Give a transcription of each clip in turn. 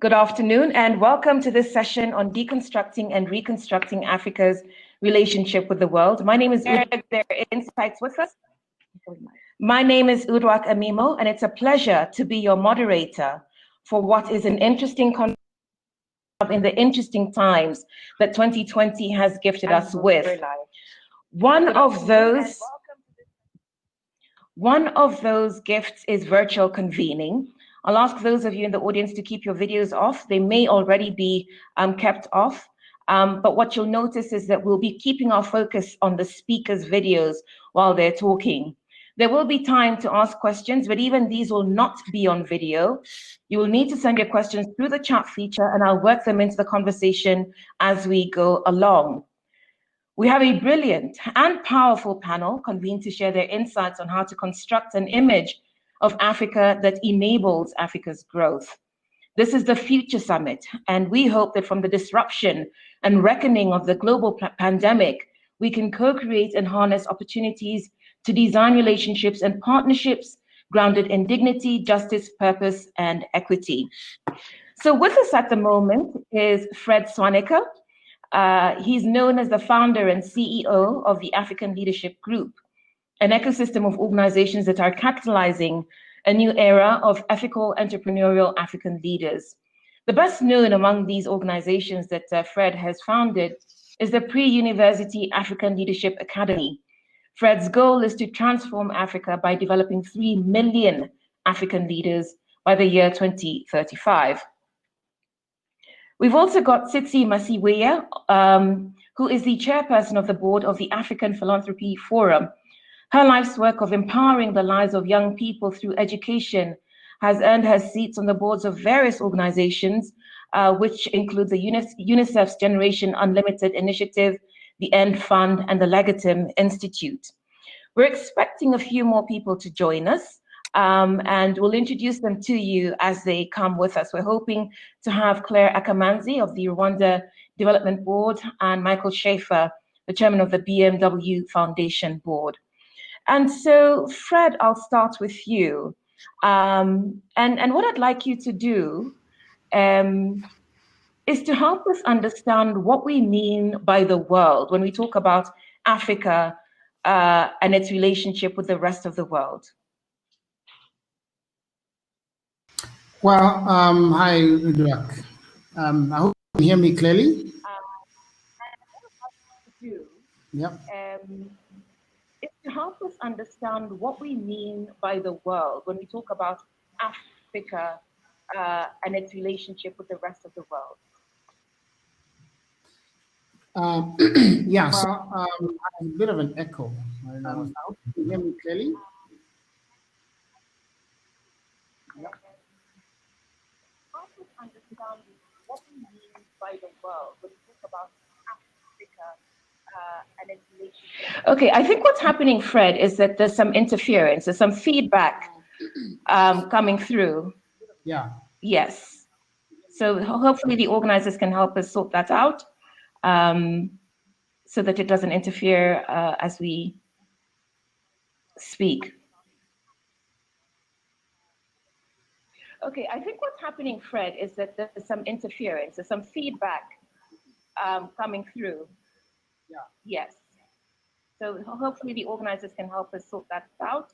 Good afternoon, and welcome to this session on deconstructing and reconstructing Africa's relationship with the world. My name is Uduak. There are insights with us. My name is Uduak Amimo, and it's a pleasure to be your moderator for what is an interesting in the interesting times that 2020 has gifted us with. One of those gifts is virtual convening. I'll ask those of you in the audience to keep your videos off. They may already be kept off, but what you'll notice is that we'll be keeping our focus on the speakers' videos while they're talking. There will be time to ask questions, but even these will not be on video. You will need to send your questions through the chat feature, and I'll work them into the conversation as we go along. We have a brilliant and powerful panel convened to share their insights on how to construct an image of Africa that enables Africa's growth. This is the Future Summit, and we hope that from the disruption and reckoning of the global pandemic, we can co-create and harness opportunities to design relationships and partnerships grounded in dignity, justice, purpose, and equity. So with us at the moment is Fred Swaniker. He's known as the founder and CEO of the African Leadership Group, an ecosystem of organizations that are capitalizing a new era of ethical entrepreneurial African leaders. The best known among these organizations that Fred has founded is the Pre-University African Leadership Academy. Fred's goal is to transform Africa by developing 3 million African leaders by the year 2035. We've also got Tsitsi Masiyiwa, who is the chairperson of the board of the African Philanthropy Forum. Her life's work of empowering the lives of young people through education has earned her seats on the boards of various organizations, which include the UNICEF's Generation Unlimited Initiative, the End Fund, and the Legatum Institute. We're expecting a few more people to join us, and we'll introduce them to you as they come with us. We're hoping to have Clare Akamanzi of the Rwanda Development Board and Michael Schaefer, the chairman of the BMW Foundation Board. And so, Fred, I'll start with you. And what I'd like you to do is to help us understand what we mean by the world when we talk about Africa and its relationship with the rest of the world. Well, hi, Uduak. I hope you can hear me clearly. Yep. Is to help us understand what we mean by the world when we talk about Africa and its relationship with the rest of the world. Yeah, so a bit of an echo. I don't know. Can you hear me clearly? Yep. Help us understand what we mean by the world when we talk about Africa and its relationship. Okay, I think what's happening, Fred, is that there's some interference, there's some feedback coming through. Yeah. Yes. So hopefully the organizers can help us sort that out so that it doesn't interfere as we speak. Okay, I think what's happening, Fred, is that there's some interference, there's some feedback coming through. Yeah. Yes. So hopefully the organizers can help us sort that out.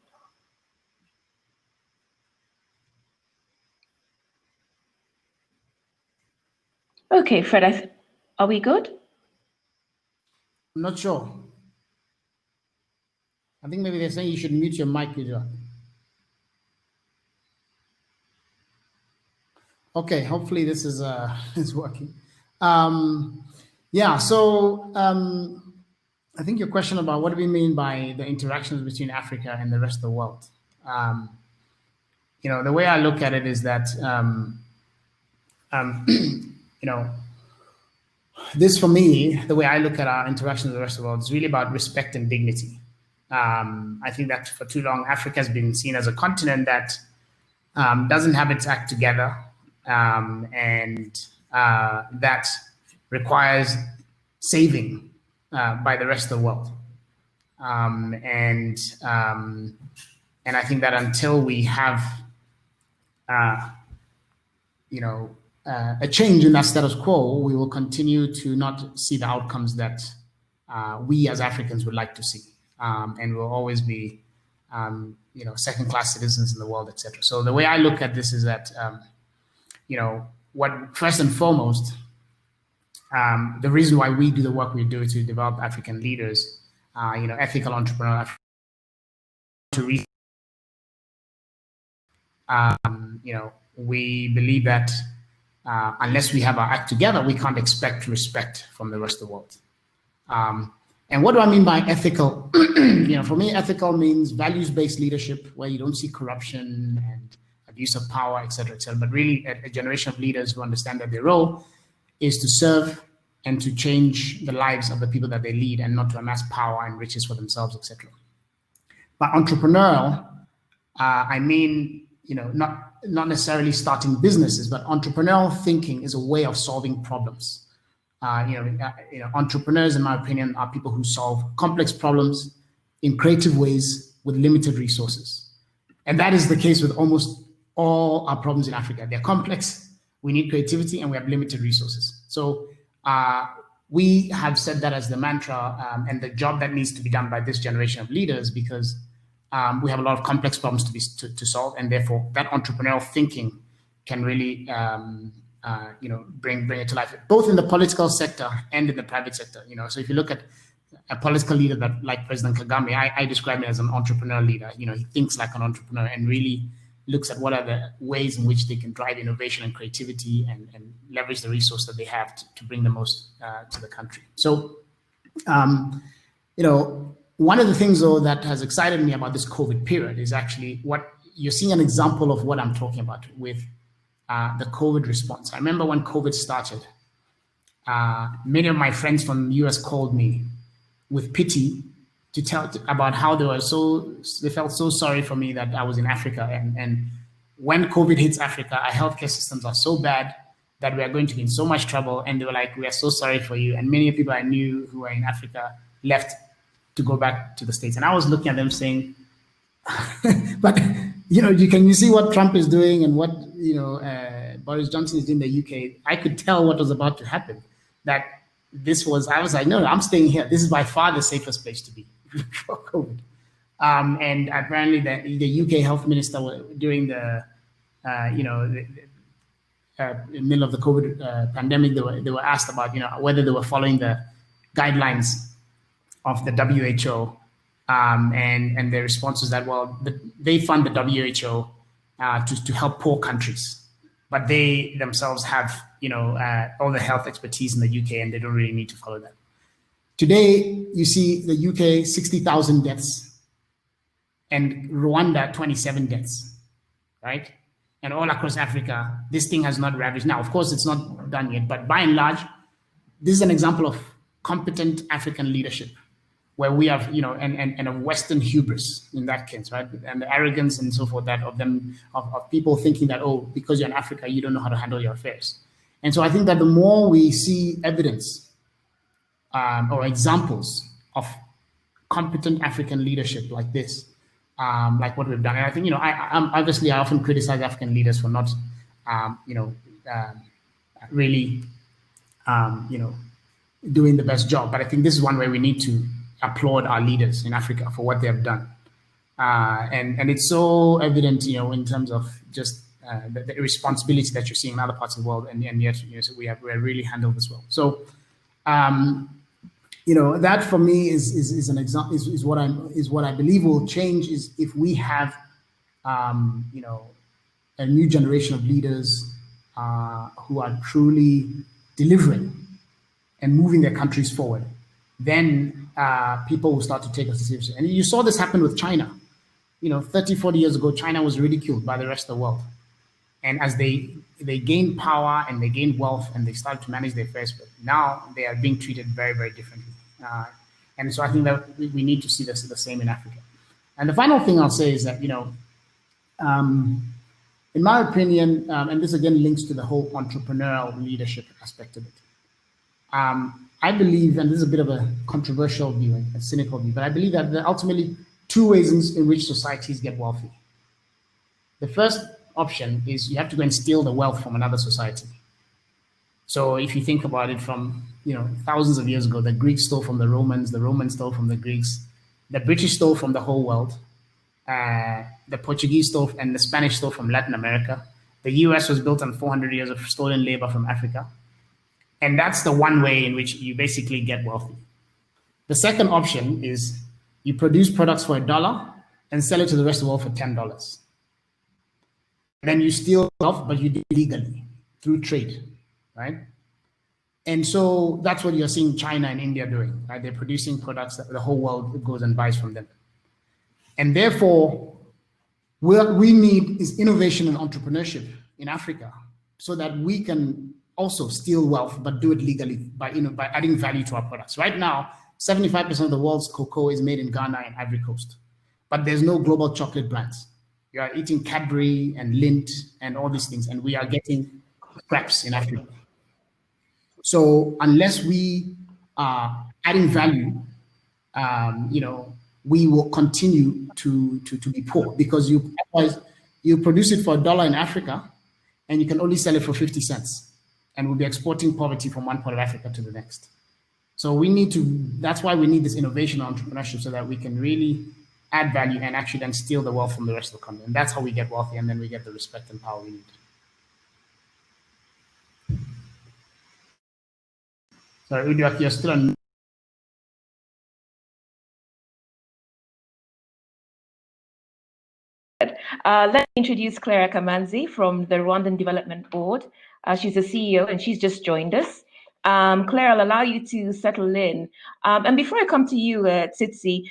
Okay, Fred, are we good? I'm not sure. I think maybe they're saying you should mute your mic, Uduak. Okay, hopefully this is is working. Yeah, so I think your question about what do we mean by the interactions between Africa and the rest of the world. You know, the way I look at it is that you know, this for me, the way I look at our interactions with the rest of the world is really about respect and dignity. I think that for too long, Africa has been seen as a continent that doesn't have its act together, and that requires saving by the rest of the world. And I think that until we have, you know, a change in that status quo, we will continue to not see the outcomes that we as Africans would like to see, and we'll always be, second-class citizens in the world, etc. So the way I look at this is that, what first and foremost, the reason why we do the work we do to develop African leaders, ethical entrepreneurs, we believe that unless we have our act together, we can't expect respect from the rest of the world. And what do I mean by ethical? For me, ethical means values-based leadership where you don't see corruption and abuse of power, et cetera, but really a generation of leaders who understand that their role is to serve and to change the lives of the people that they lead and not to amass power and riches for themselves, et cetera. By entrepreneurial, I mean, not necessarily starting businesses, but entrepreneurial thinking is a way of solving problems. Entrepreneurs, in my opinion, are people who solve complex problems in creative ways with limited resources. And that is the case with almost all our problems in Africa. They're complex, we need creativity, and we have limited resources. So we have said that as the mantra and the job that needs to be done by this generation of leaders, because we have a lot of complex problems to solve, and therefore that entrepreneurial thinking can really bring it to life, both in the political sector and in the private sector. So if you look at a political leader like President Kagame, I describe him as an entrepreneur leader. He thinks like an entrepreneur and really looks at what are the ways in which they can drive innovation and creativity and leverage the resource that they have to bring the most to the country. So, one of the things, though, that has excited me about this COVID period is actually what you're seeing an example of what I'm talking about with the COVID response. I remember when COVID started, many of my friends from the US called me with pity to tell about how they felt so sorry for me that I was in Africa. And when COVID hits Africa, our healthcare systems are so bad that we are going to be in so much trouble. And they were like, we are so sorry for you. And many people I knew who were in Africa left to go back to the States. And I was looking at them saying, but, you see what Trump is doing and what, Boris Johnson is doing in the UK. I could tell what was about to happen, that I was like, no, I'm staying here. This is by far the safest place to be for COVID. And apparently the UK health minister during the middle of the COVID pandemic, they were asked about, whether they were following the guidelines of the WHO, and their response was that, well, they fund the WHO to help poor countries, but they themselves have all the health expertise in the UK, and they don't really need to follow that. Today, you see the UK 60,000 deaths, and Rwanda 27 deaths, right? And all across Africa, this thing has not ravaged. Now, of course, it's not done yet, but by and large, this is an example of competent African leadership, where we have, and a Western hubris in that case, right? And the arrogance and so forth of people thinking that, oh, because you're in Africa, you don't know how to handle your affairs. And so I think that the more we see evidence or examples of competent African leadership like this, like what we've done, and I think, I often criticize African leaders for not, really, doing the best job. But I think this is one way we need to applaud our leaders in Africa for what they have done. And it's so evident, in terms of just the responsibility that you're seeing in other parts of the world, and yet so we really handled this well. So, that for me is an example, is what I believe will change, is if we have, a new generation of leaders who are truly delivering and moving their countries forward, then people will start to take us seriously. And you saw this happen with China. 30, 40 years ago, China was ridiculed by the rest of the world. And as they gained power and they gained wealth and they started to manage their affairs, but now they are being treated very, very differently. And so I think that we need to see the same in Africa. And the final thing I'll say is that, in my opinion, and this again links to the whole entrepreneurial leadership aspect of it, I believe, and this is a bit of a controversial view, a cynical view, but I believe that there are ultimately two ways in which societies get wealthy. The first option is you have to go and steal the wealth from another society. So if you think about it from, thousands of years ago, the Greeks stole from the Romans stole from the Greeks, the British stole from the whole world, the Portuguese stole and the Spanish stole from Latin America. The US was built on 400 years of stolen labor from Africa. And that's the one way in which you basically get wealthy. The second option is you produce products for $1 and sell it to the rest of the world for $10. Then you steal wealth, but you do it legally through trade, right? And so that's what you're seeing China and India doing, right? They're producing products that the whole world goes and buys from them. And therefore, what we need is innovation and entrepreneurship in Africa so that we can also steal wealth, but do it legally by adding value to our products. Right now, 75% of the world's cocoa is made in Ghana and Ivory Coast, but there's no global chocolate brands. You are eating Cadbury and Lindt and all these things, and we are getting scraps in Africa. So unless we are adding value, we will continue to be poor, because you produce it for $1 in Africa, and you can only sell it for 50 cents, and we'll be exporting poverty from one part of Africa to the next. So that's why we need this innovation and entrepreneurship, so that we can really add value and actually then steal the wealth from the rest of the continent. And that's how we get wealthy, and then we get the respect and power we need. Sorry, Uduak, you're still on. Let me introduce Clare Akamanzi from the Rwandan Development Board. She's the CEO, and she's just joined us. Clare, I'll allow you to settle in. And before I come to you, Tsitsi,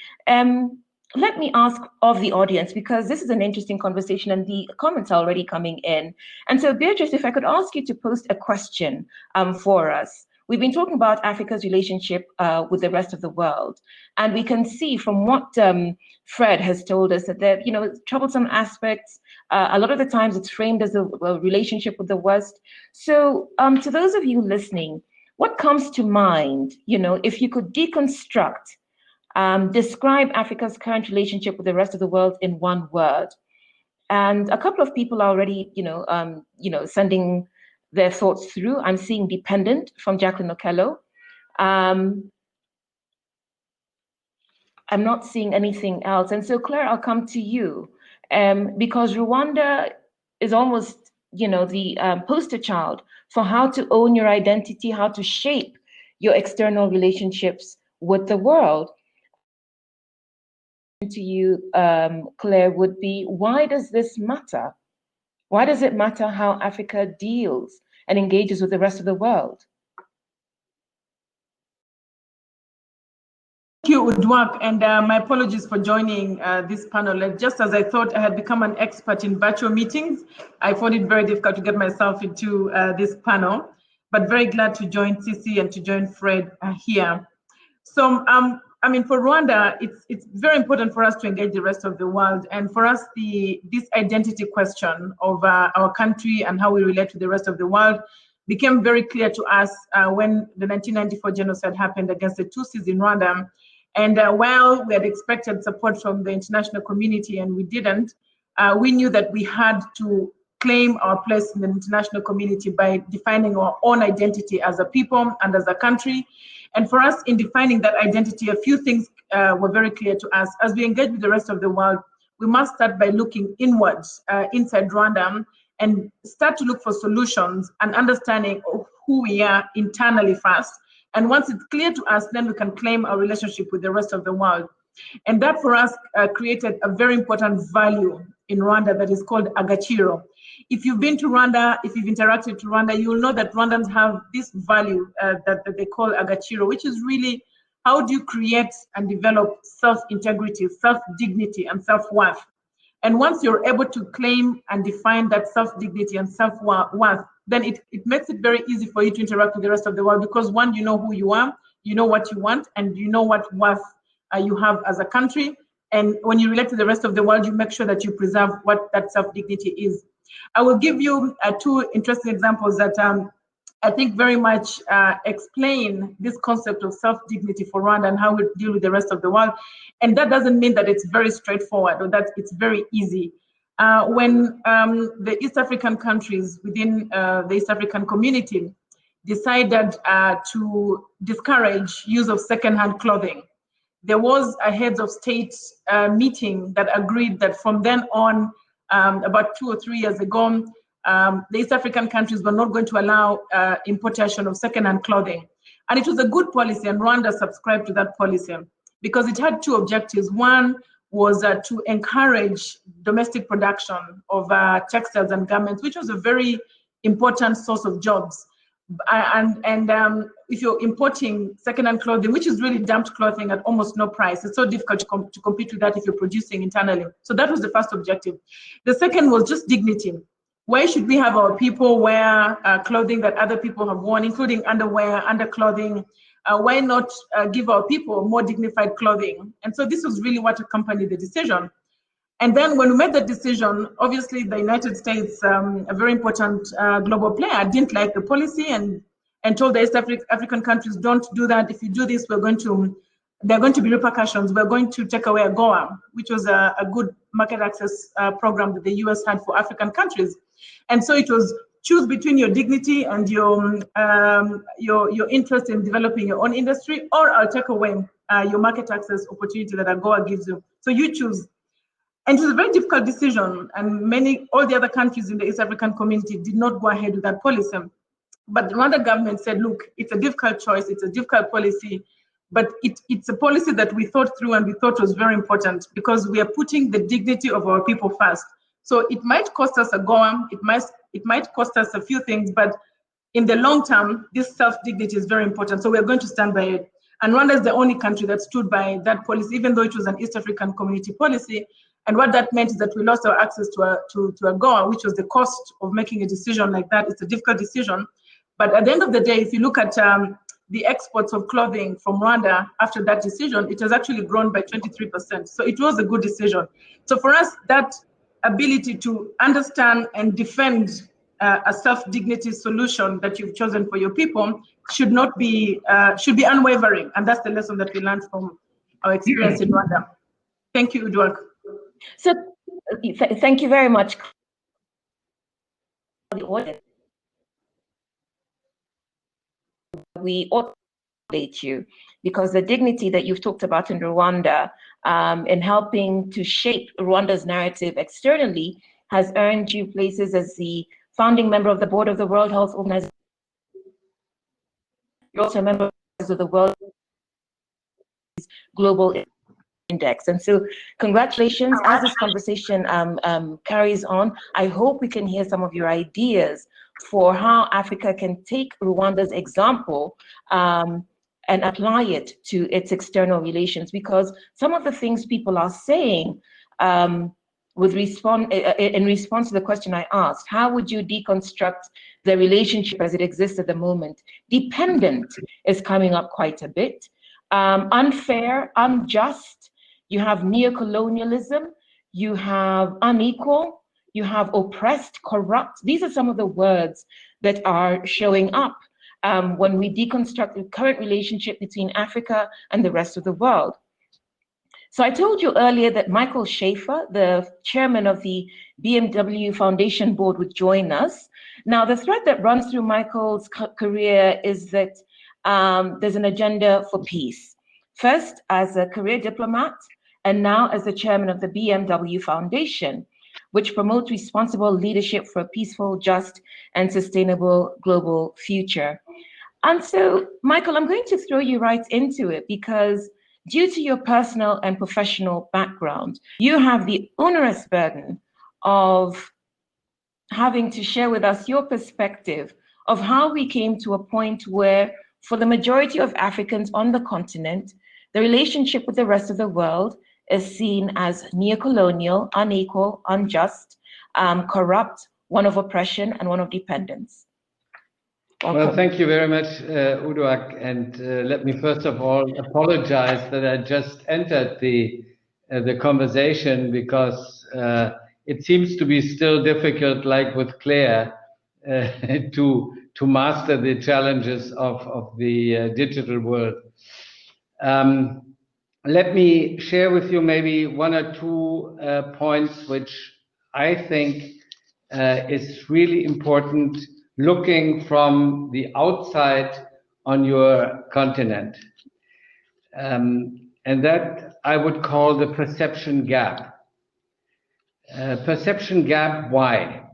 let me ask of the audience, because this is an interesting conversation and the comments are already coming in. And so, Beatrice, if I could ask you to post a question for us. We've been talking about Africa's relationship with the rest of the world. And we can see from what Fred has told us that there are, troublesome aspects. A lot of the times it's framed as a relationship with the West. So to those of you listening, what comes to mind, if you could deconstruct, describe Africa's current relationship with the rest of the world in one word? And a couple of people are already, sending their thoughts through. I'm seeing dependent from Jacqueline Okello. I'm not seeing anything else. And so, Clare, I'll come to you, because Rwanda is almost, the poster child for how to own your identity, how to shape your external relationships with the world. To you, Clare, would be, why does this matter? Why does it matter how Africa deals and engages with the rest of the world? Thank you, Uduak, and my apologies for joining this panel. Just as I thought I had become an expert in virtual meetings, I found it very difficult to get myself into this panel, but very glad to join Tsitsi and to join Fred here. So, for Rwanda, it's very important for us to engage the rest of the world, and for us, this identity question of our country and how we relate to the rest of the world became very clear to us when the 1994 genocide happened against the Tutsis in Rwanda. And while we had expected support from the international community and we didn't, we knew that we had to claim our place in the international community by defining our own identity as a people and as a country. And for us, in defining that identity, a few things were very clear to us. As we engage with the rest of the world, we must start by looking inwards, inside Rwanda, and start to look for solutions and understanding of who we are internally first. And once it's clear to us, then we can claim our relationship with the rest of the world. And that for us created a very important value in Rwanda that is called agaciro. If you've been to Rwanda, if you've interacted to Rwanda, you will know that Rwandans have this value that they call agaciro, which is really how do you create and develop self-integrity, self-dignity, and self-worth. And once you're able to claim and define that self-dignity and self-worth, then it makes it very easy for you to interact with the rest of the world, because one, you know who you are, you know what you want, and you know what worth you have as a country. And when you relate to the rest of the world, you make sure that you preserve what that self-dignity is. I will give you two interesting examples that I think very much explain this concept of self-dignity for Rwanda and how we deal with the rest of the world. And that doesn't mean that it's very straightforward or that it's very easy. When the East African countries within the East African community decided to discourage use of secondhand clothing. There was a heads of state meeting that agreed that from then on, about 2 or 3 years ago, the East African countries were not going to allow importation of secondhand clothing. And it was a good policy, and Rwanda subscribed to that policy because it had 2 objectives. One was to encourage domestic production of textiles and garments, which was a very important source of jobs. And if you're importing secondhand clothing, which is really dumped clothing at almost no price, it's so difficult to compete with that if you're producing internally. So that was the first objective. The second was just dignity. Why should we have our people wear clothing that other people have worn, including underwear, underclothing? Why not give our people more dignified clothing? And so this was really what accompanied the decision. And then when we made that decision, obviously the United States, a very important global player, didn't like the policy and told the East African countries, don't do that. If you do this, there are going to be repercussions. We're going to take away AGOA, which was a good market access program that the US had for African countries. And so it was choose between your dignity and your interest in developing your own industry, or I'll take away your market access opportunity that AGOA gives you. So you choose. And it was a very difficult decision, and all the other countries in the East African community did not go ahead with that policy. But the Rwanda government said, look, it's a difficult choice, it's a difficult policy, but it's a policy that we thought through and we thought was very important because we are putting the dignity of our people first. So it might cost us AGOA, it might cost us a few things, but in the long term, this self-dignity is very important. So we're going to stand by it. And Rwanda is the only country that stood by that policy, even though it was an East African community policy. And what that meant is that we lost our access to AGOA, which was the cost of making a decision like that. It's a difficult decision. But at the end of the day, if you look at the exports of clothing from Rwanda after that decision, it has actually grown by 23%. So it was a good decision. So for us, that ability to understand and defend a self-dignity solution that you've chosen for your people should be unwavering. And that's the lesson that we learned from our experience in Rwanda. Thank you, Uduak. So thank you very much. We update you because the dignity that you've talked about in Rwanda in helping to shape Rwanda's narrative externally has earned you places as the founding member of the board of the World Health Organization. You're also a member of the World Global Index. And so congratulations. As this conversation carries on, I hope we can hear some of your ideas for how Africa can take Rwanda's example and apply it to its external relations, because some of the things people are saying in response to the question I asked, how would you deconstruct the relationship as it exists at the moment? Dependent is coming up quite a bit. Unfair, unjust, you have neocolonialism, you have unequal, you have oppressed, corrupt. These are some of the words that are showing up when we deconstruct the current relationship between Africa and the rest of the world. So I told you earlier that Michael Schaefer, the chairman of the BMW Foundation board, would join us. Now, the thread that runs through Michael's career is that there's an agenda for peace. First, as a career diplomat, and now as the chairman of the BMW Foundation, which promotes responsible leadership for a peaceful, just, and sustainable global future. And so, Michael, I'm going to throw you right into it because due to your personal and professional background, you have the onerous burden of having to share with us your perspective of how we came to a point where, for the majority of Africans on the continent, the relationship with the rest of the world is seen as neocolonial, unequal, unjust, corrupt, one of oppression and one of dependence. Welcome. Well, thank you very much, Uduak. And let me first of all apologize that I just entered the conversation because it seems to be still difficult, like with Clare, to master the challenges of the digital world. Let me share with you maybe one or two points which I think is really important looking from the outside on your continent. And that I would call the perception gap. Perception gap, why?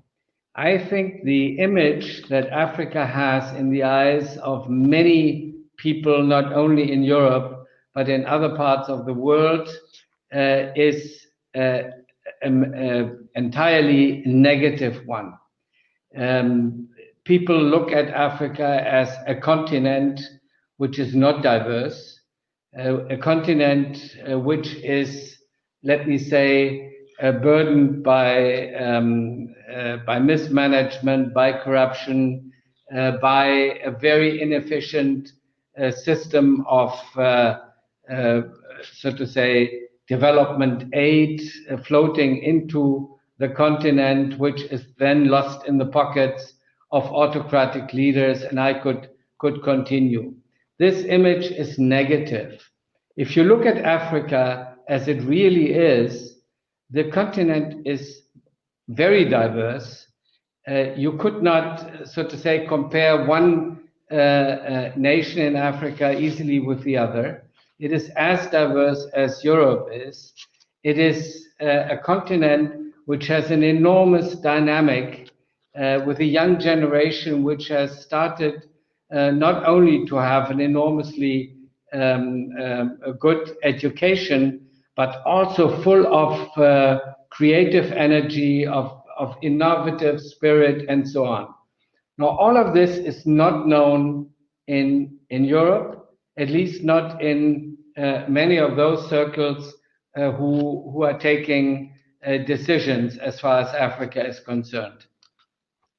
I think the image that Africa has in the eyes of many people, not only in Europe, but in other parts of the world, is entirely negative one. People look at Africa as a continent which is not diverse, a continent which is, let me say, burdened by mismanagement, by corruption, by a very inefficient system of, so to say, development aid floating into the continent, which is then lost in the pockets of autocratic leaders, and I could continue. This image is negative. If you look at Africa as it really is, the continent is very diverse. You could not, so to say, compare one nation in Africa easily with the other. It is as diverse as Europe is. It is a continent which has an enormous dynamic with a young generation which has started not only to have an enormously good education, but also full of creative energy, of innovative spirit, and so on. Now, all of this is not known in Europe, at least not in many of those circles who are taking decisions as far as Africa is concerned.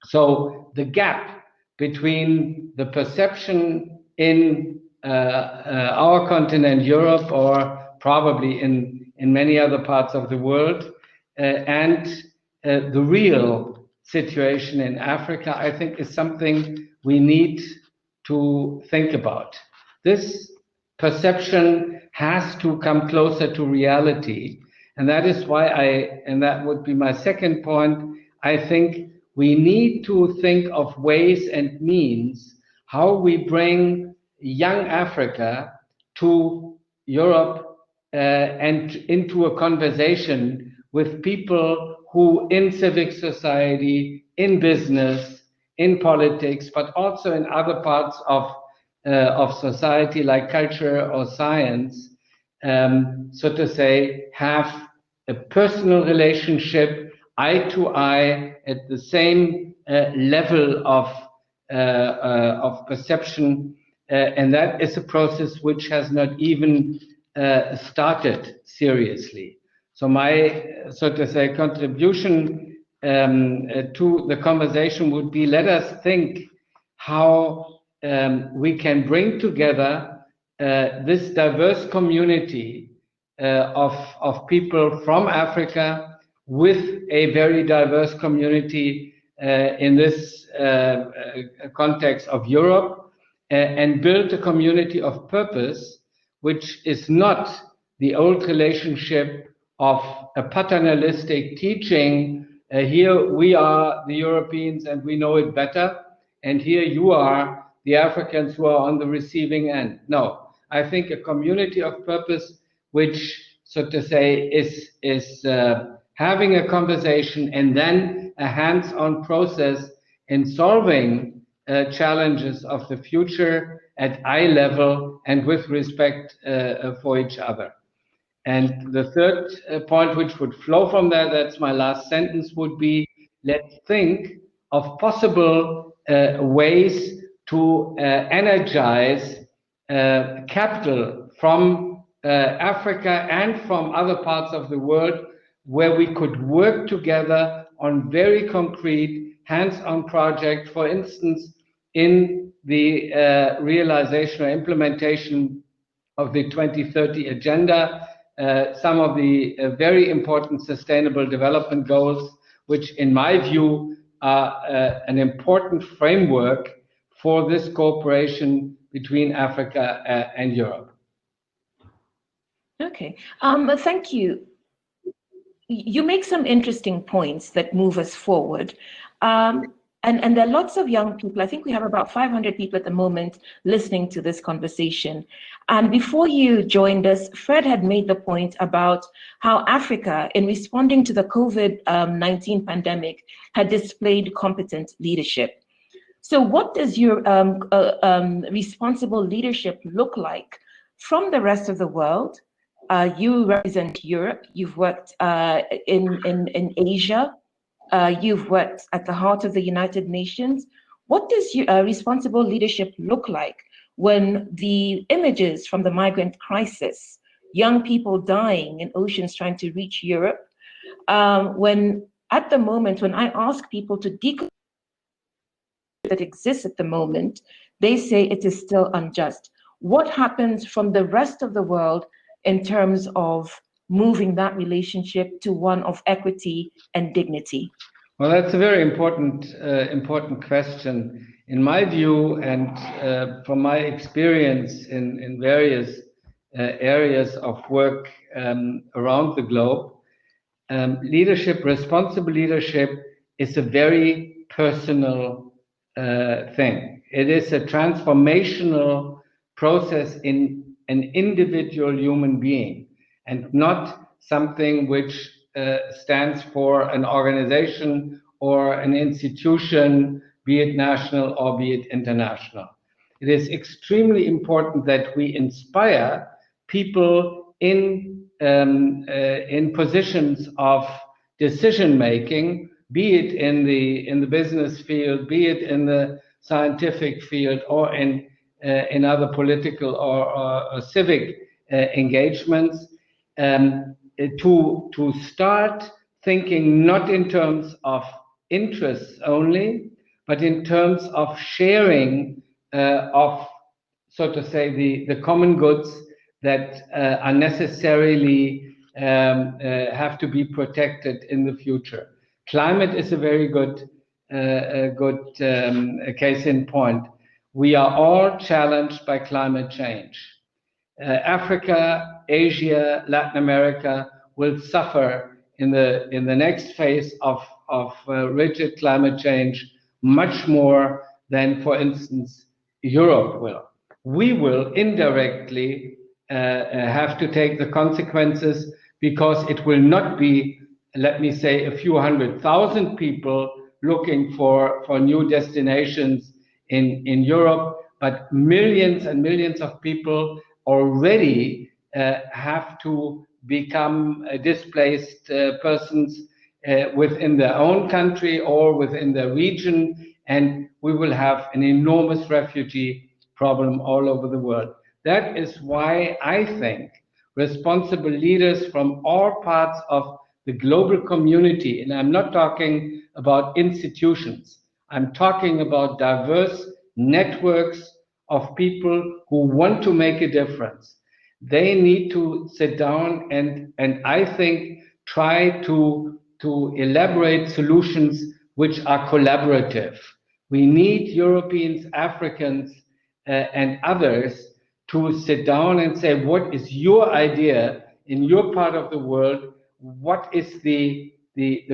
So the gap between the perception in our continent, Europe, or probably in many other parts of the world, and the real situation in Africa, I think is something we need to think about. This perception has to come closer to reality. And that is why and that would be my second point, I think we need to think of ways and means how we bring young Africa to Europe and into a conversation with people who in civic society, in business, in politics, but also in other parts of society like culture or science, so to say, have a personal relationship, eye to eye, at the same level of perception, and that is a process which has not even started seriously. So my, so to say, contribution to the conversation would be, let us think how we can bring together this diverse community of people from Africa with a very diverse community in this context of Europe, and build a community of purpose, which is not the old relationship of a paternalistic teaching. Here we are the Europeans and we know it better, and here you are the Africans who are on the receiving end. No, I think a community of purpose which, so to say, is having a conversation and then a hands-on process in solving challenges of the future at eye level and with respect for each other. And the third point which would flow from that, that's my last sentence, would be, let's think of possible ways to energize capital from Africa and from other parts of the world, where we could work together on very concrete hands-on projects, for instance, in the realization or implementation of the 2030 agenda, some of the very important sustainable development goals, which in my view are an important framework for this cooperation between Africa and Europe. Okay, thank you. You make some interesting points that move us forward. And And there are lots of young people. I think we have about 500 people at the moment listening to this conversation. And before you joined us, Fred had made the point about how Africa, in responding to the COVID-19 pandemic, had displayed competent leadership. So what does your responsible leadership look like from the rest of the world? You represent Europe, you've worked in Asia, you've worked at the heart of the United Nations. What does responsible leadership look like when the images from the migrant crisis, young people dying in oceans trying to reach Europe, when at the moment, when I ask people to decode that exists at the moment, they say it is still unjust. What happens from the rest of the world in terms of moving that relationship to one of equity and dignity? Well, that's a very important question. In my view, and from my experience in various areas of work around the globe, responsible leadership is a very personal thing. It is a transformational process in an individual human being, and not something which stands for an organization or an institution, be it national or be it international. It is extremely important that we inspire people in positions of decision making, be it in the business field, be it in the scientific field, or in other political or civic engagements, to start thinking not in terms of interests only, but in terms of sharing of, so to say, the common goods that are necessarily have to be protected in the future. Climate is a very good case in point. We are all challenged by climate change. Africa, Asia, Latin America will suffer in the next phase of rigid climate change much more than, for instance, Europe will. We will indirectly have to take the consequences, because it will not be, let me say, a few 100,000 people looking for new destinations in Europe, but millions and millions of people already have to become displaced persons within their own country or within their region, and we will have an enormous refugee problem all over the world. That is why I think responsible leaders from all parts of the global community, and I'm not talking about institutions, I'm talking about diverse networks of people who want to make a difference. They need to sit down and I think try to elaborate solutions which are collaborative. We need Europeans, Africans, and others to sit down and say, what is your idea in your part of the world? What is the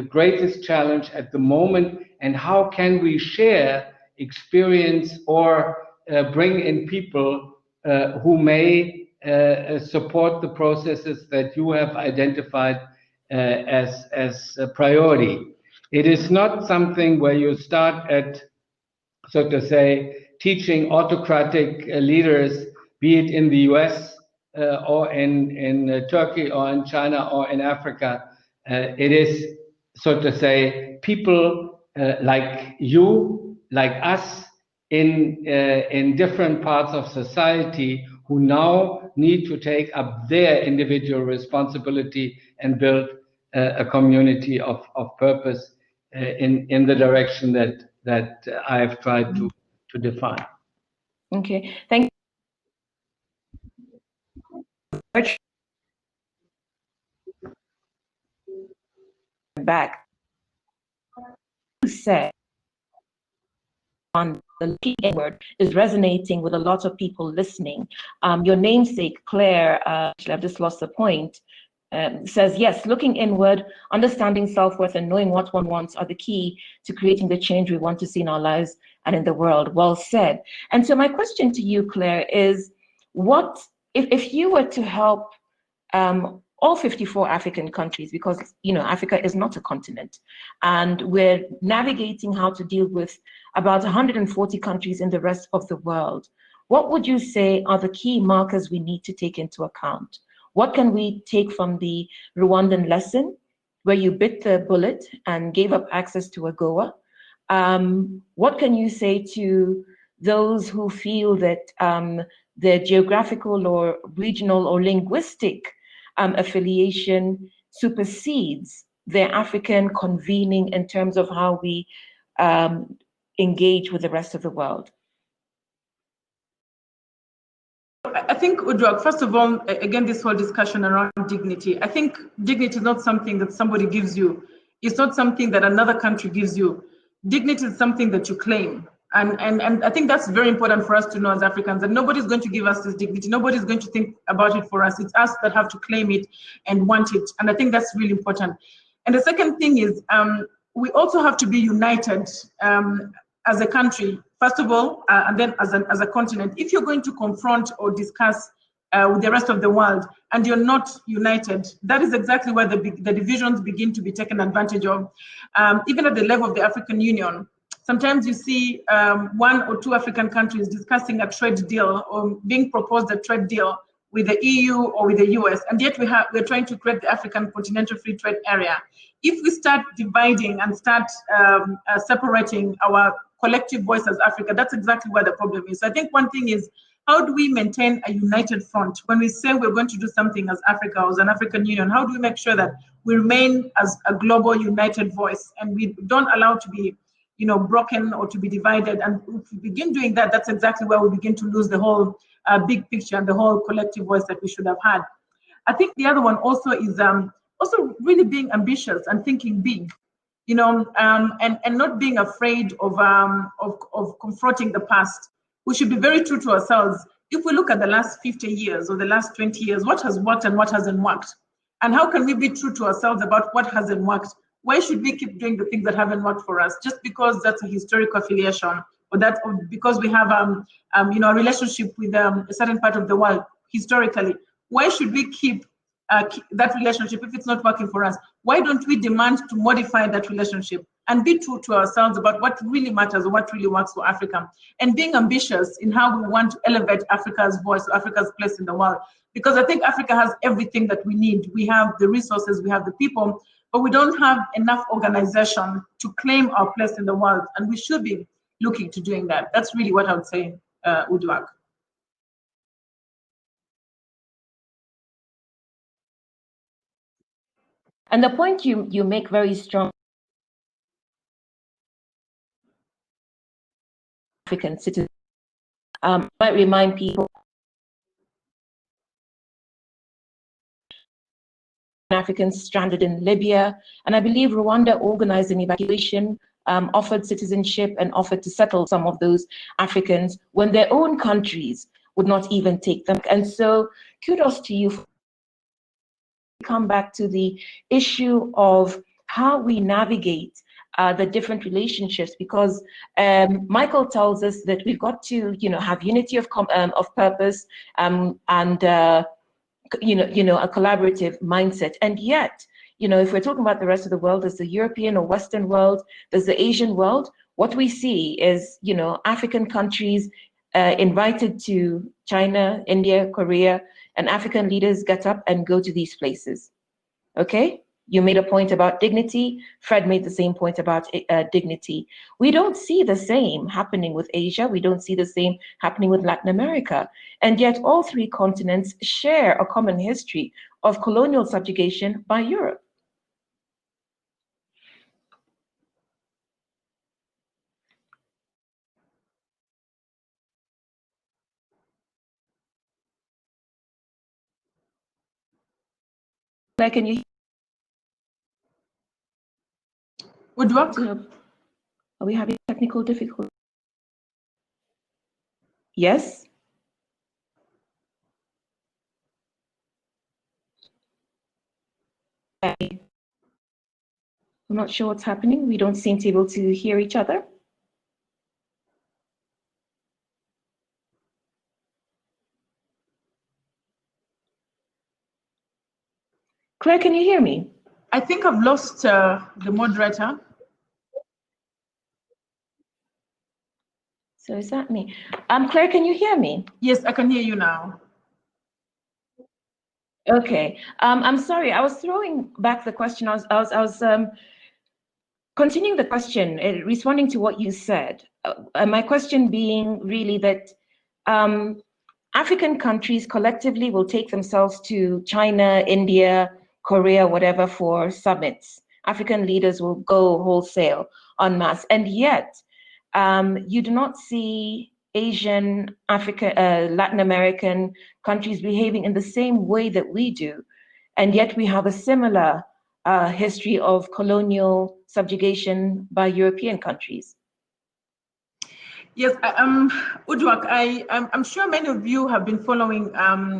greatest challenge at the moment, and how can we share experience or bring in people who may support the processes that you have identified as a priority. It is not something where you start at, so to say, teaching autocratic leaders, be it in the US or in Turkey or in China or in Africa. It is, so to say, people like you, like us, in different parts of society who now need to take up their individual responsibility and build a community of purpose in the direction that I have tried to define. Okay, thank you. Back, you said on the key word is resonating with a lot of people listening. Your namesake, Clare, I've just lost the point. says, yes, looking inward, understanding self-worth and knowing what one wants are the key to creating the change we want to see in our lives and in the world. Well said. And so my question to you, Claire, is what, if you were to help all 54 African countries, because Africa is not a continent, and we're navigating how to deal with about 140 countries in the rest of the world, what would you say are the key markers we need to take into account? What can we take from the Rwandan lesson, where you bit the bullet and gave up access to AGOA? What can you say to those who feel that their geographical or regional or linguistic affiliation supersedes their African convening in terms of how we engage with the rest of the world? I think, Uduak, first of all, again, this whole discussion around dignity. I think dignity is not something that somebody gives you. It's not something that another country gives you. Dignity is something that you claim. And I think that's very important for us to know as Africans, that nobody's going to give us this dignity. Nobody's going to think about it for us. It's us that have to claim it and want it. And I think that's really important. And the second thing is, we also have to be united as a country, first of all, and then as a continent. If you're going to confront or discuss with the rest of the world and you're not united, that is exactly where the divisions begin to be taken advantage of. Even at the level of the African Union, sometimes you see one or two African countries discussing a trade deal or being proposed a trade deal with the EU or with the US, and yet we're trying to create the African Continental Free Trade Area. If we start dividing and start separating our collective voice as Africa, that's exactly where the problem is. So I think one thing is, how do we maintain a united front? When we say we're going to do something as Africa or as an African Union, how do we make sure that we remain as a global united voice and we don't allow to be broken or to be divided? And if we begin doing that, that's exactly where we begin to lose the whole big picture and the whole collective voice that we should have had. I think the other one also is also really being ambitious and thinking big, and not being afraid of confronting the past. We should be very true to ourselves. If we look at the last 50 years or the last 20 years, what has worked and what hasn't worked? And how can we be true to ourselves about what hasn't worked? Why should we keep doing the things that haven't worked for us just because that's a historical affiliation, or because we have a relationship with a certain part of the world historically? Why should we keep that relationship if it's not working for us? Why don't we demand to modify that relationship and be true to ourselves about what really matters or what really works for Africa, and being ambitious in how we want to elevate Africa's voice, Africa's place in the world? Because I think Africa has everything that we need. We have the resources, we have the people, but we don't have enough organization to claim our place in the world, and we should be looking to doing that. That's really what I would say, Uduak. And the point you make very strong, African citizens, might remind people Africans stranded in Libya, and I believe Rwanda organized an evacuation, offered citizenship, and offered to settle some of those Africans when their own countries would not even take them. And so kudos to you. Come back to the issue of how we navigate the different relationships, because Michael tells us that we've got to, have unity of purpose and a collaborative mindset. And yet, if we're talking about the rest of the world, there's the European or Western world, there's the Asian world. What we see is, African countries invited to China, India, Korea, and African leaders get up and go to these places. Okay? You made a point about dignity. Fred made the same point about dignity. We don't see the same happening with Asia. We don't see the same happening with Latin America. And yet all three continents share a common history of colonial subjugation by Europe. Can you? Uduak? Are we having technical difficulties? Yes? I'm not sure what's happening. We don't seem to be able to hear each other. Claire, can you hear me? I think I've lost the moderator. So is that me? Claire, can you hear me? Yes, I can hear you now. Okay. I'm sorry. I was throwing back the question. I was continuing the question, responding to what you said. My question being really that African countries collectively will take themselves to China, India, Korea, whatever, for summits. African leaders will go wholesale en masse, and yet you do not see Asian, Latin American countries behaving in the same way that we do, and yet we have a similar history of colonial subjugation by European countries. Yes, Uduak, I'm sure many of you have been following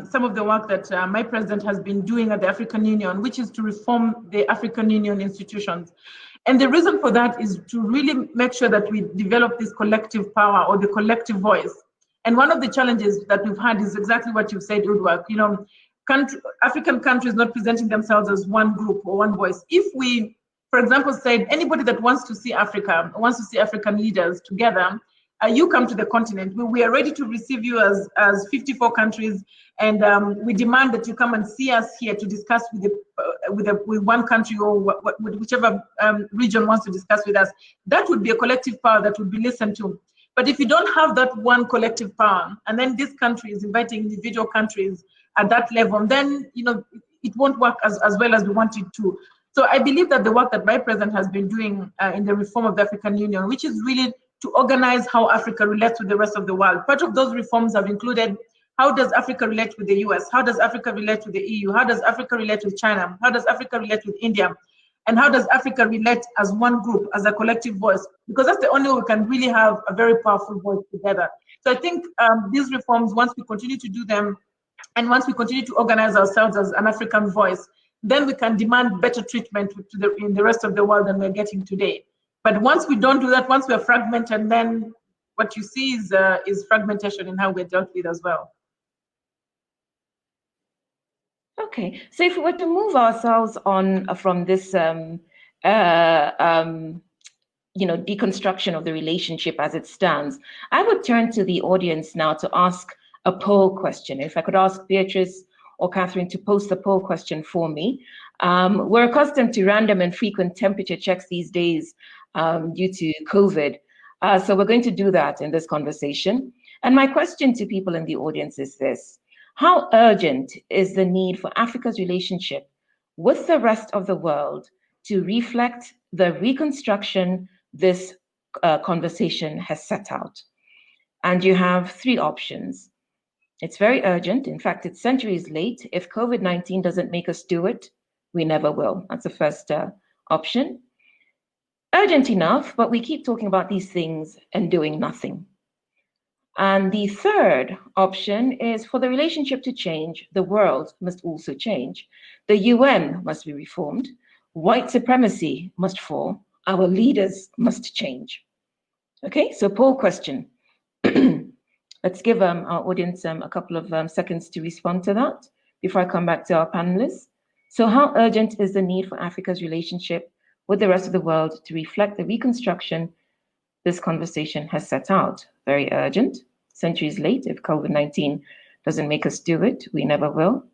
some of the work that my president has been doing at the African Union, which is to reform the African Union institutions. And the reason for that is to really make sure that we develop this collective power or the collective voice. And one of the challenges that we've had is exactly what you've said, Uduak. You know, African countries not presenting themselves as one group or one voice. If we, for example, said anybody that wants to see Africa, wants to see African leaders together, you come to the continent. We are ready to receive you as 54 countries, and we demand that you come and see us here to discuss with one country or whichever region wants to discuss with us. That would be a collective power that would be listened to. But if you don't have that one collective power, and then this country is inviting individual countries at that level, then it won't work as well as we want it to. So I believe that the work that my president has been doing in the reform of the African Union, which is really to organize how Africa relates with the rest of the world. Part of those reforms have included how does Africa relate with the US? How does Africa relate with the EU? How does Africa relate with China? How does Africa relate with India? And how does Africa relate as one group, as a collective voice? Because that's the only way we can really have a very powerful voice together. So I think these reforms, once we continue to do them, and once we continue to organize ourselves as an African voice, then we can demand better treatment in the rest of the world than we're getting today. But once we don't do that, once we're fragmented, then what you see is fragmentation in how we're dealt with as well. Okay, so if we were to move ourselves on from this, deconstruction of the relationship as it stands, I would turn to the audience now to ask a poll question. If I could ask Beatrice or Catherine to post the poll question for me. We're accustomed to random and frequent temperature checks these days due to COVID. So we're going to do that in this conversation. And my question to people in the audience is this: how urgent is the need for Africa's relationship with the rest of the world to reflect the reconstruction this conversation has set out? And you have three options. It's very urgent. In fact, it's centuries late. If COVID-19 doesn't make us do it, we never will. That's the first option. Urgent enough, but we keep talking about these things and doing nothing. And the third option is for the relationship to change, the world must also change. The UN must be reformed. White supremacy must fall. Our leaders must change. Okay, so poll question. Let's give our audience a couple of seconds to respond to that before I come back to our panelists. So how urgent is the need for Africa's relationship with the rest of the world to reflect the reconstruction this conversation has set out? Very urgent, centuries late. If COVID-19 doesn't make us do it, we never will.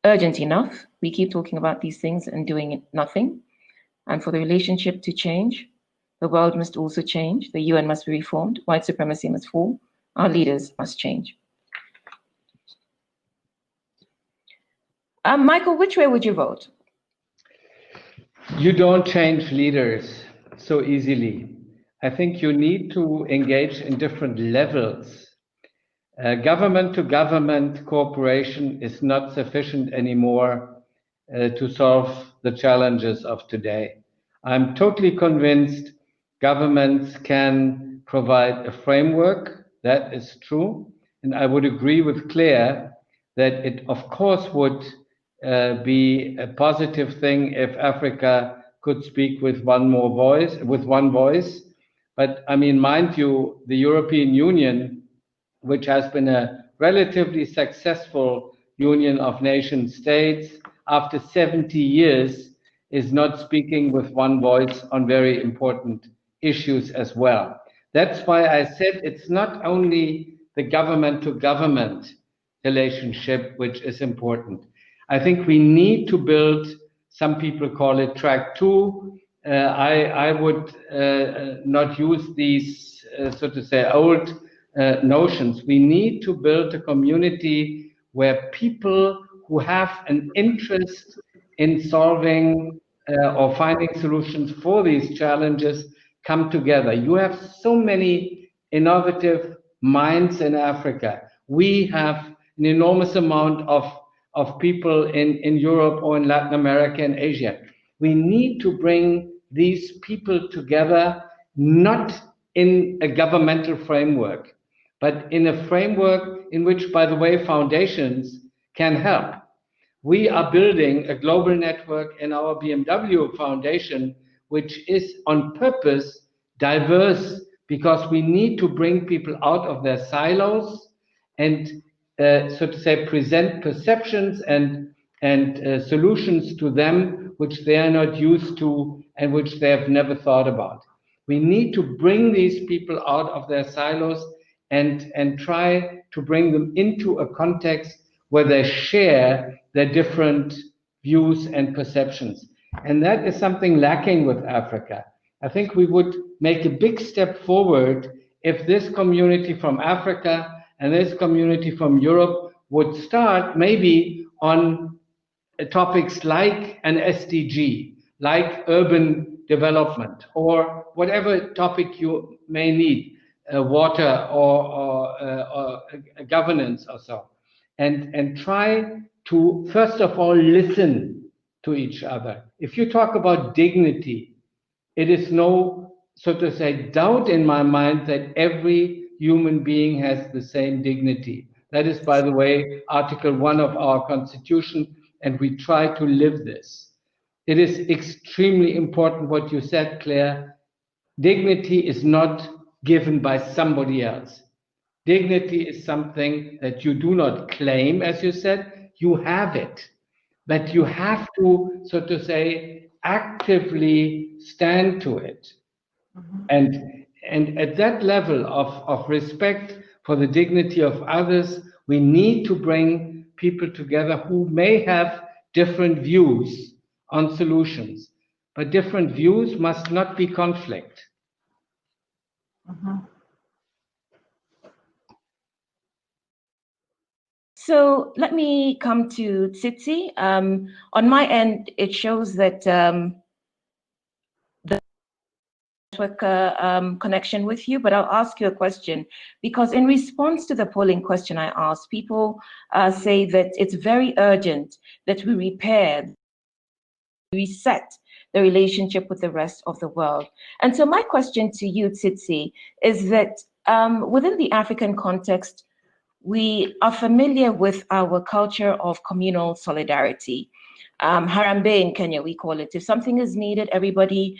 Urgent enough, we keep talking about these things and doing nothing. And for the relationship to change, the world must also change. The UN must be reformed. White supremacy must fall. Our leaders must change. Michael, which way would you vote? You don't change leaders so easily. I think you need to engage in different levels. Government to government cooperation is not sufficient anymore to solve the challenges of today. I'm totally convinced governments can provide a framework. That is true. And I would agree with Claire that it, of course, would be a positive thing if Africa could speak with one voice. But I mean, mind you, the European Union, which has been a relatively successful union of nation states, after 70 years, is not speaking with one voice on very important issues as well. That's why I said it's not only the government-to-government relationship which is important. I think we need to build, some people call it track 2. I would not use these, so to say, old notions. We need to build a community where people who have an interest in solving or finding solutions for these challenges come together. You have so many innovative minds in Africa. We have an enormous amount of people in Europe or in Latin America and Asia. We need to bring these people together, not in a governmental framework, but in a framework in which, by the way, foundations can help. We are building a global network in our BMW Foundation, which is on purpose diverse, because we need to bring people out of their silos and, so to say, present perceptions and solutions to them which they are not used to and which they have never thought about. We need to bring these people out of their silos and try to bring them into a context where they share their different views and perceptions. And that is something lacking with Africa. I think we would make a big step forward if this community from Africa and this community from Europe would start maybe on topics like an SDG, like urban development, or whatever topic you may need, water or governance or so, and try to, first of all, listen to each other. If you talk about dignity, it is no, so to say, doubt in my mind that every human being has the same dignity. That is, by the way, Article 1 of our Constitution, and we try to live this. It is extremely important what you said, Claire. Dignity is not given by somebody else. Dignity is something that you do not claim, as you said, you have it. But you have to, so to say, actively stand to it. And at that level of respect for the dignity of others, we need to bring people together who may have different views on solutions. But different views must not be conflict. So let me come to Tsitsi. On my end, it shows that the network connection with you, but I'll ask you a question, because in response to the polling question I asked, people say that it's very urgent that we reset the relationship with the rest of the world. And so my question to you, Tsitsi, is that within the African context, we are familiar with our culture of communal solidarity. Harambee in Kenya, we call it. If something is needed, everybody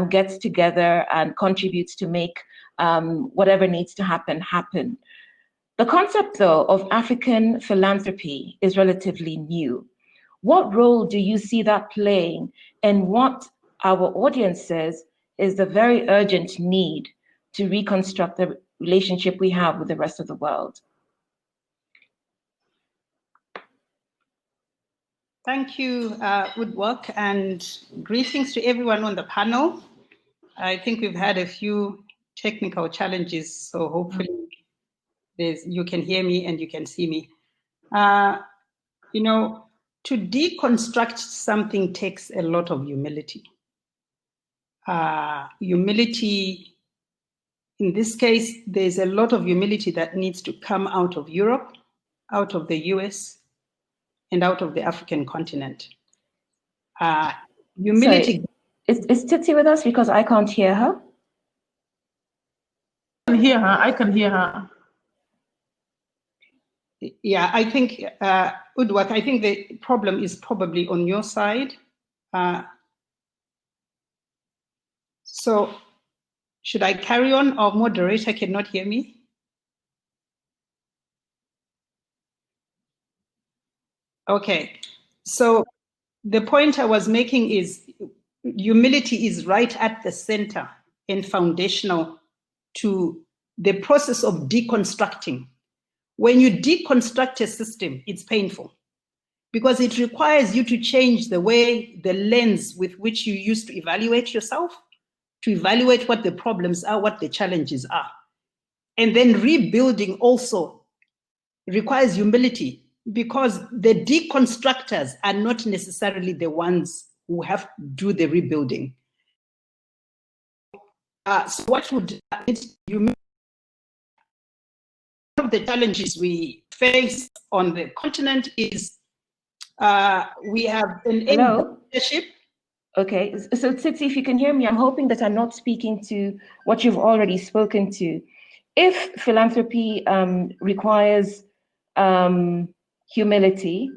gets together and contributes to make whatever needs to happen, happen. The concept, though, of African philanthropy is relatively new. What role do you see that playing in what our audience says is the very urgent need to reconstruct the relationship we have with the rest of the world? Thank you, Uduak, and greetings to everyone on the panel. I think we've had a few technical challenges, so hopefully you can hear me and you can see me. You know, to deconstruct something takes a lot of humility. Humility, in this case, there's a lot of humility that needs to come out of Europe, out of the US, and out of the African continent. Humility. Sorry, is Tsitsi with us? Because I can't hear her. I can hear her. Yeah, I think, Uduak, I think the problem is probably on your side. So should I carry on, or moderator cannot hear me? Okay, so the point I was making is humility is right at the center and foundational to the process of deconstructing. When you deconstruct a system, it's painful because it requires you to change the way, the lens with which you used to evaluate yourself, to evaluate what the problems are, what the challenges are. And then rebuilding also requires humility, because the deconstructors are not necessarily the ones who have to do the rebuilding. So what would one of the challenges we face on the continent is we have an leadership. Okay, so Tsitsi, if you can hear me, I'm hoping that I'm not speaking to what you've already spoken to. If philanthropy requires humility,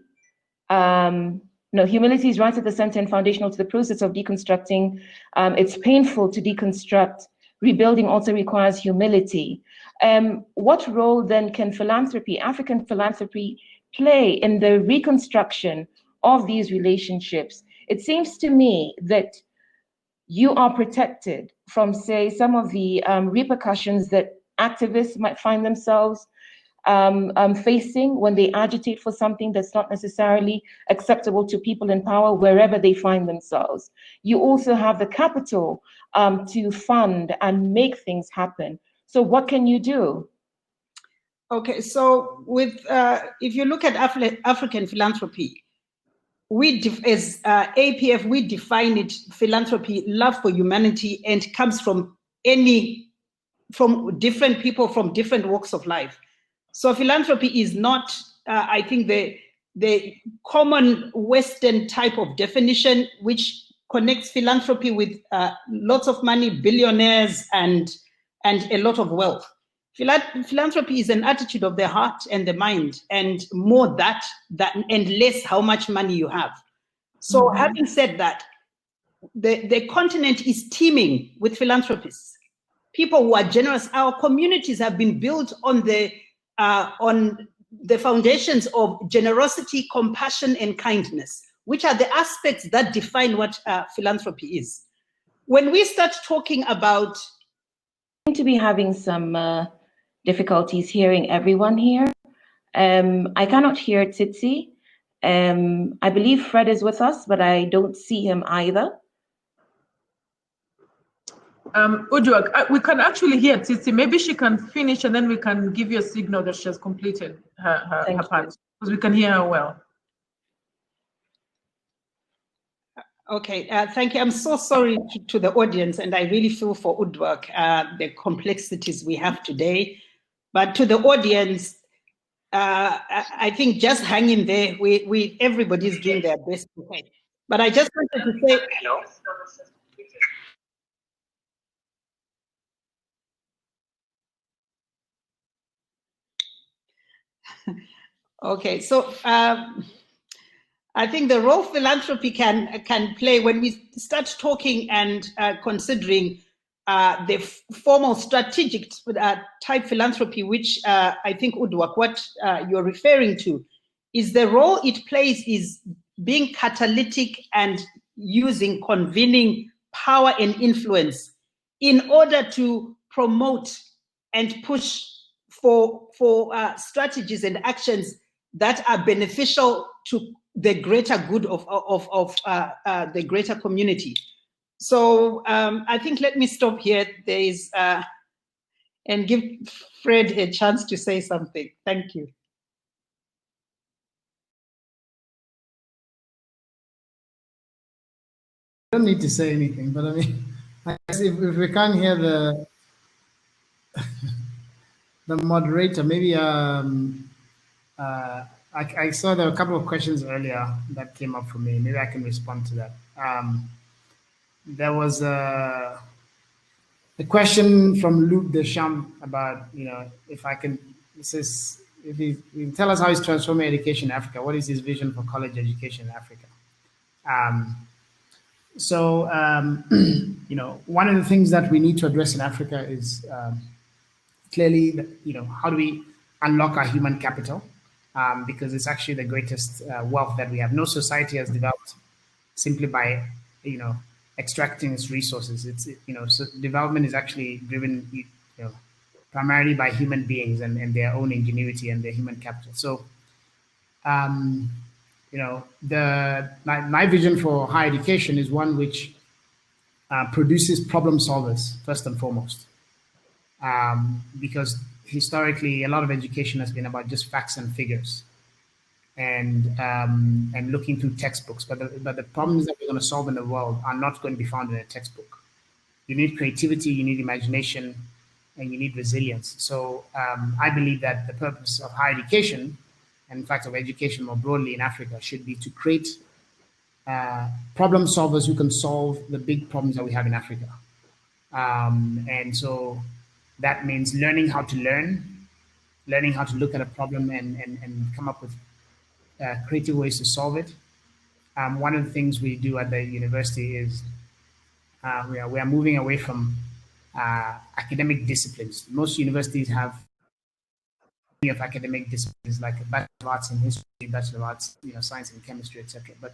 no, humility is right at the center and foundational to the process of deconstructing. It's painful to deconstruct. Rebuilding also requires humility. What role then can philanthropy, African philanthropy, play in the reconstruction of these relationships? It seems to me that you are protected from, say, some of the repercussions that activists might find themselves facing when they agitate for something that's not necessarily acceptable to people in power wherever they find themselves. You also have the capital to fund and make things happen. So what can you do? Okay, so with if you look at African philanthropy, as APF, we define it, philanthropy, love for humanity, and comes from different people from different walks of life. So philanthropy is not, I think, the common Western type of definition, which connects philanthropy with lots of money, billionaires, and a lot of wealth. Philanthropy is an attitude of the heart and the mind, and more that and less how much money you have. So having said that, the continent is teeming with philanthropists, people who are generous. Our communities have been built on the foundations of generosity, compassion, and kindness, which are the aspects that define what philanthropy is. When we start talking about... I'm going to be having some difficulties hearing everyone here. I cannot hear Tsitsi. I believe Fred is with us, but I don't see him either. Uduak, we can actually hear Tsitsi. Maybe she can finish and then we can give you a signal that she has completed her part, because we can hear her well. Okay, thank you. I'm so sorry to the audience, and I really feel for Uduak, the complexities we have today. But to the audience, I think just hang in there. Everybody's doing their best. Okay. But I just wanted to say... Hello. Okay, so I think the role philanthropy can play when we start talking and considering the formal strategic type philanthropy, which I think, Uduak, what you're referring to, is the role it plays is being catalytic and using convening power and influence in order to promote and push for strategies and actions that are beneficial to the greater good of the greater community. So I think let me stop here. There is and give Fred a chance to say something. Thank you. I don't need to say anything, but I mean, I guess if we can't hear the moderator, maybe I saw there were a couple of questions earlier that came up for me. Maybe I can respond to that. There was a question from Luke Deschamps about, if I can, this is if he tell us how he's transforming education in Africa, what is his vision for college education in Africa? You know, one of the things that we need to address in Africa is clearly, you know, how do we unlock our human capital? Because it's actually the greatest wealth that we have. No society has developed simply by, you know, extracting its resources. You know, so development is actually driven, you know, primarily by human beings and their own ingenuity and their human capital. So, you know, my vision for higher education is one which produces problem solvers first and foremost, because historically a lot of education has been about just facts and figures, and looking through textbooks. But the problems that we're going to solve in the world are not going to be found in a textbook. You need creativity, you need imagination, and you need resilience. So I believe that the purpose of higher education, and in fact of education more broadly in Africa, should be to create problem solvers who can solve the big problems that we have in Africa. And so that means learning how to learn, learning how to look at a problem and come up with creative ways to solve it. One of the things we do at the university is we are moving away from academic disciplines. Most universities have of academic disciplines like a Bachelor of Arts in History, Bachelor of Arts, you know, Science and Chemistry, etc. But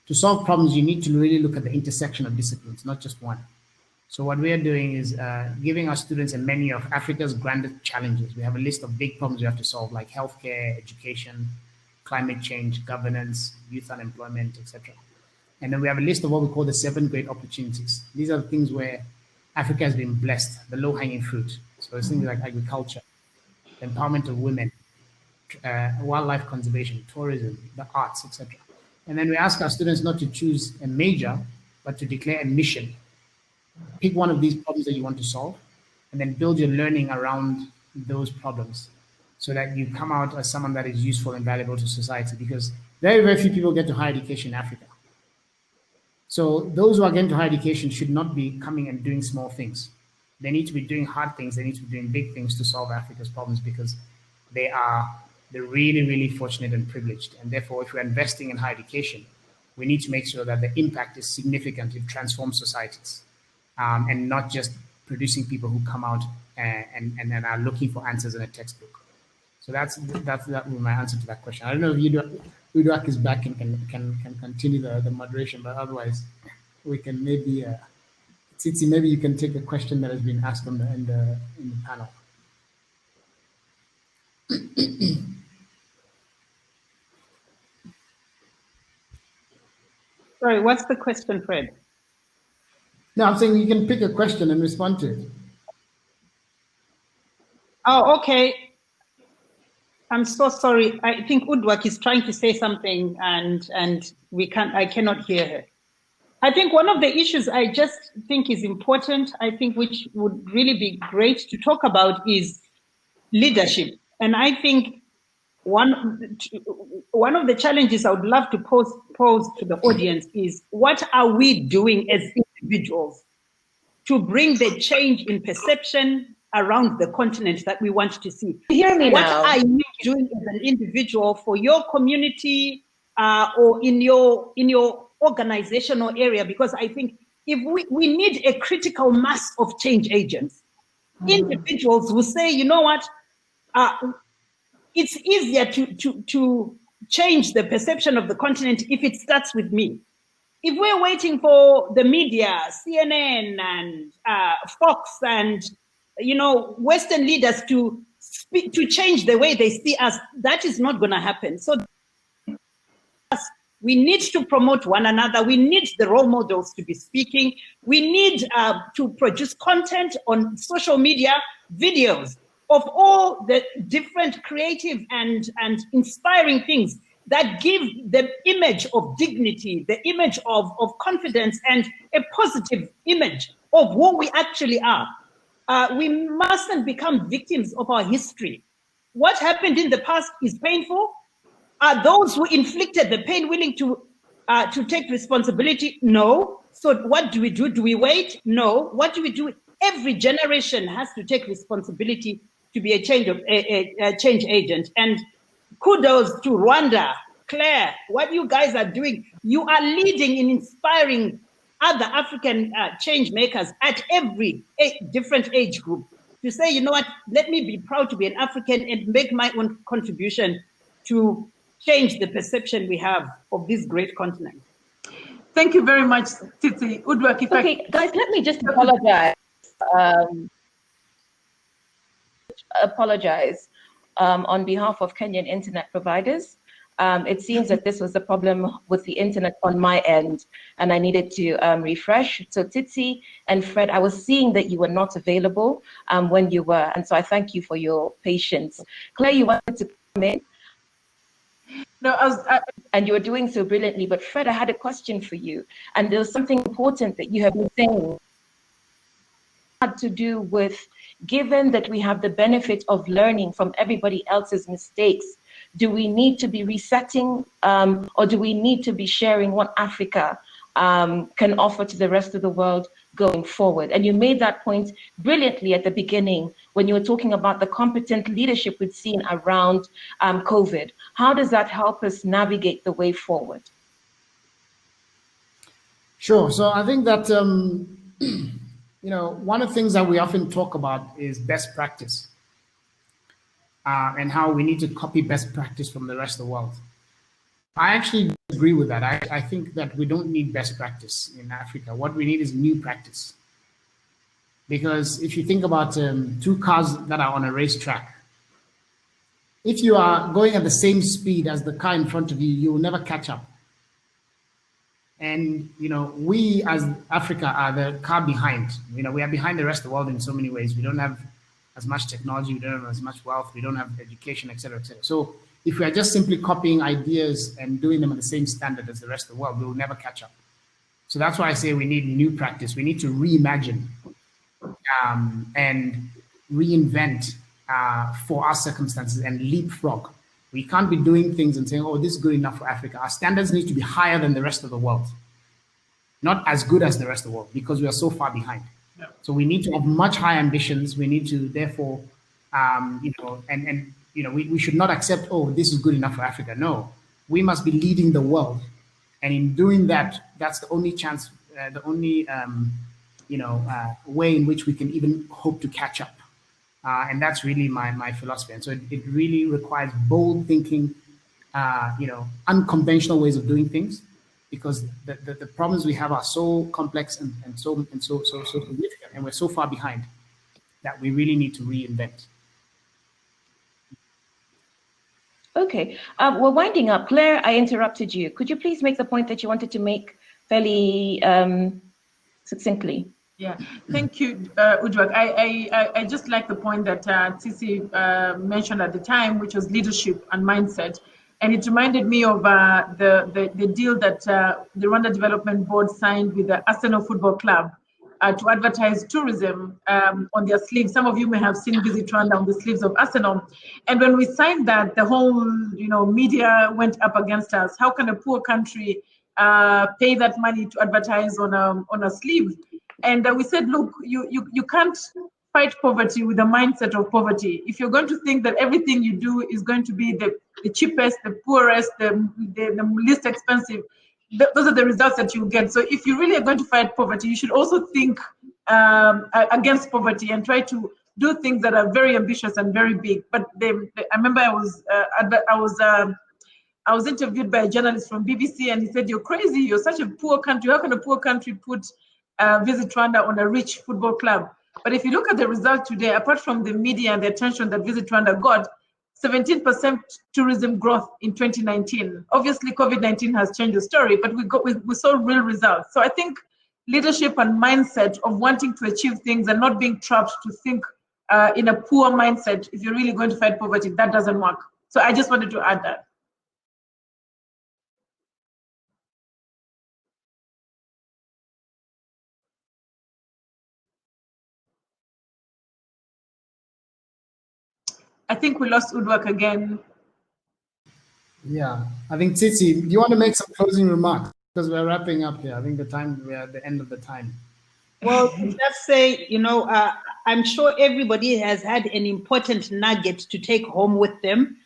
to solve problems, you need to really look at the intersection of disciplines, not just one. So what we are doing is giving our students a menu of Africa's grandest challenges. We have a list of big problems we have to solve, like healthcare, education, climate change, governance, youth unemployment, etc. And then we have a list of what we call the 7 great opportunities. These are the things where Africa has been blessed, the low-hanging fruit. So it's things like agriculture, the empowerment of women, wildlife conservation, tourism, the arts, etc. And then we ask our students not to choose a major, but to declare a mission. Pick one of these problems that you want to solve, and then build your learning around those problems so that you come out as someone that is useful and valuable to society, because very, very few people get to higher education in Africa. So those who are getting to higher education should not be coming and doing small things. They need to be doing hard things. They need to be doing big things to solve Africa's problems, because they're really, really fortunate and privileged. And therefore, if we're investing in higher education, we need to make sure that the impact is significant. It transforms societies, and not just producing people who come out and are looking for answers in a textbook. So that was my answer to that question. I don't know if Uduak is back and can continue the moderation, but otherwise we can maybe, Tsitsi, maybe you can take a question that has been asked in the panel. Sorry, what's the question, Fred? No, I'm saying you can pick a question and respond to it. Oh, okay. I'm so sorry. I think Uduak is trying to say something and I cannot hear her. I think one of the issues I just think is important, I think which would really be great to talk about, is leadership. And I think one of the challenges I would love to pose to the audience is, what are we doing as individuals to bring the change in perception around the continent that we want to see? Hear me what now. Are you doing as an individual for your community or in your organizational area? Because I think if we need a critical mass of change agents, individuals who say, you know what, it's easier to change the perception of the continent if it starts with me. If we're waiting for the media, CNN and Fox and Western leaders to change the way they see us, that is not going to happen. So we need to promote one another. We need the role models to be speaking. We need to produce content on social media, videos of all the different creative and inspiring things that give the image of dignity, the image of confidence, and a positive image of who we actually are. We mustn't become victims of our history. What happened in the past is painful. Are those who inflicted the pain willing to take responsibility? No. So what do we do? Do we wait? No. What do we do? Every generation has to take responsibility to be a change agent. And kudos to Rwanda, Clare, what you guys are doing. You are leading in inspiring other African change makers at every different age group to say, you know what, let me be proud to be an African and make my own contribution to change the perception we have of this great continent. Thank you very much, Tsitsi. Uduak, okay, guys, let me just apologize on behalf of Kenyan internet providers. It seems that this was a problem with the internet on my end, and I needed to refresh. So Tsitsi and Fred, I was seeing that you were not available when you were, and so I thank you for your patience. Claire, you wanted to come in? No, and you were doing so brilliantly, but Fred, I had a question for you, and there was something important that you have been saying had to do with, given that we have the benefit of learning from everybody else's mistakes, do we need to be resetting or do we need to be sharing what Africa can offer to the rest of the world going forward? And you made that point brilliantly at the beginning when you were talking about the competent leadership we've seen around COVID. How does that help us navigate the way forward? Sure. So I think that, you know, one of the things that we often talk about is best practice. And how we need to copy best practice from the rest of the world. I actually agree with that. I think that we don't need best practice in Africa. What we need is new practice. Because if you think about two cars that are on a racetrack, if you are going at the same speed as the car in front of you, you will never catch up. And, you know, we as Africa are the car behind. You know, we are behind the rest of the world in so many ways. We don't have as much technology, we don't have as much wealth, we don't have education, et cetera, et cetera. So if we are just simply copying ideas and doing them at the same standard as the rest of the world, we will never catch up. So that's why I say we need new practice. We need to reimagine and reinvent for our circumstances and leapfrog. We can't be doing things and saying, oh, this is good enough for Africa. Our standards need to be higher than the rest of the world, not as good as the rest of the world, because we are so far behind. Yeah. So we need to have much higher ambitions. We need to, therefore, you know, you know, we should not accept, oh, this is good enough for Africa. No, we must be leading the world, and in doing that, that's the only chance, the only, you know, way in which we can even hope to catch up. And that's really my philosophy. And so it really requires bold thinking, you know, unconventional ways of doing things, because the problems we have are so complex and so significant, and we're so far behind that we really need to reinvent. Okay, we're winding up. Claire, I interrupted you. Could you please make the point that you wanted to make fairly succinctly? Yeah, thank you, Uduak. I just like the point that Tsitsi mentioned at the time, which was leadership and mindset. And it reminded me of the deal that the Rwanda Development Board signed with the Arsenal Football Club to advertise tourism on their sleeves. Some of you may have seen Visit Rwanda on the sleeves of Arsenal. And when we signed that, the whole media went up against us. How can a poor country pay that money to advertise on a sleeve? And we said, look, you can't fight poverty with a mindset of poverty. If you're going to think that everything you do is going to be the cheapest, the poorest, the least expensive, those are the results that you get. So if you really are going to fight poverty, you should also think against poverty and try to do things that are very ambitious and very big. But I remember I was interviewed by a journalist from BBC, and he said, "You're crazy. You're such a poor country. How can a poor country put Visit Rwanda on a rich football club?" But if you look at the result today, apart from the media and the attention that Visit Rwanda got, 17% tourism growth in 2019. Obviously, COVID-19 has changed the story, but we saw real results. So I think leadership and mindset of wanting to achieve things and not being trapped to think in a poor mindset, if you're really going to fight poverty, that doesn't work. So I just wanted to add that. I think we lost Uduak again. Yeah, I think Tsitsi, do you want to make some closing remarks? Because we're wrapping up here. I think we're at the end of the time. Well, just say, I'm sure everybody has had an important nugget to take home with them.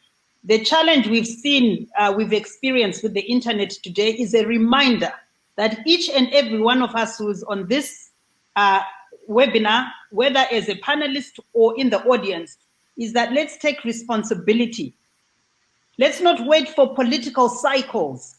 The challenge we've seen, we've experienced with the internet today is a reminder that each and every one of us who's on this webinar, whether as a panelist or in the audience, is that let's take responsibility. Let's not wait for political cycles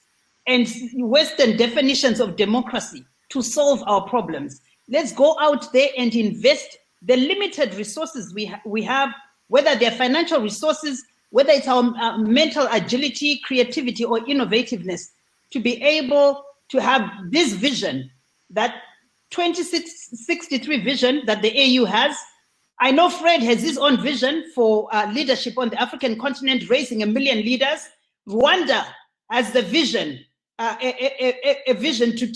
and Western definitions of democracy to solve our problems. Let's go out there and invest the limited resources we have, whether they're financial resources, whether it's our mental agility, creativity, or innovativeness, to be able to have this vision, that 2063 vision that the AU has. I know Fred has his own vision for leadership on the African continent, raising 1 million leaders. Rwanda has the vision, a vision to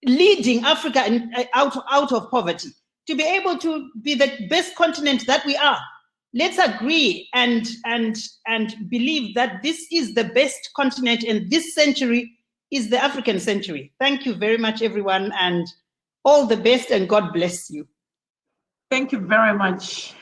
leading Africa out of poverty, to be able to be the best continent that we are. Let's agree and believe that this is the best continent, and this century is the African century. Thank you very much, everyone, and all the best, and God bless you. Thank you very much.